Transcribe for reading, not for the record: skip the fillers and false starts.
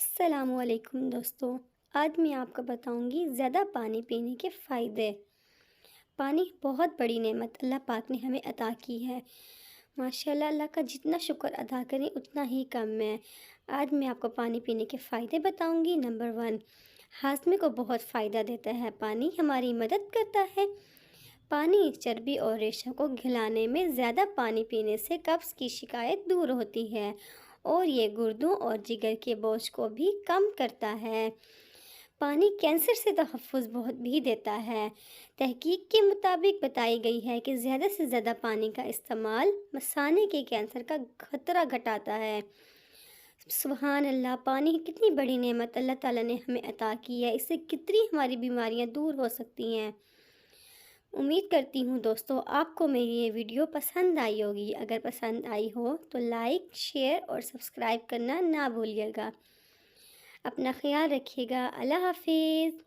अस्सलामुअलैकुम दोस्तों। आज मैं आपको बताऊंगी ज़्यादा पानी पीने के फ़ायदे। पानी बहुत बड़ी नेमत अल्लाह पाक ने हमें अता की है। माशाल्लाह, अल्लाह का जितना शुक्र अदा करें उतना ही कम है। आज मैं आपको पानी पीने के फ़ायदे बताऊंगी। नंबर 1, हाजमे को बहुत फ़ायदा देता है। पानी हमारी मदद करता है। पानी चर्बी और रेशा को घिलाने में ज़्यादा पानी पीने से कब्ज़ की शिकायत दूर होती है और ये गुर्दों और जिगर के बोझ को भी कम करता है। पानी कैंसर से तहफ़्फ़ुज़ बहुत भी देता है। तहकीक के मुताबिक बताई गई है कि ज़्यादा से ज़्यादा पानी का इस्तेमाल मसाने के कैंसर का खतरा घटाता है। सुबहान अल्लाह, पानी की कितनी बड़ी नेमत अल्लाह ताला ने हमें अता की है। इससे कितनी हमारी बीमारियां दूर हो सकती हैं। उम्मीद करती हूँ दोस्तों आपको मेरी ये वीडियो पसंद आई होगी। अगर पसंद आई हो तो लाइक, शेयर और सब्सक्राइब करना ना भूलिएगा। अपना ख्याल रखिएगा। अल्लाह हाफिज़।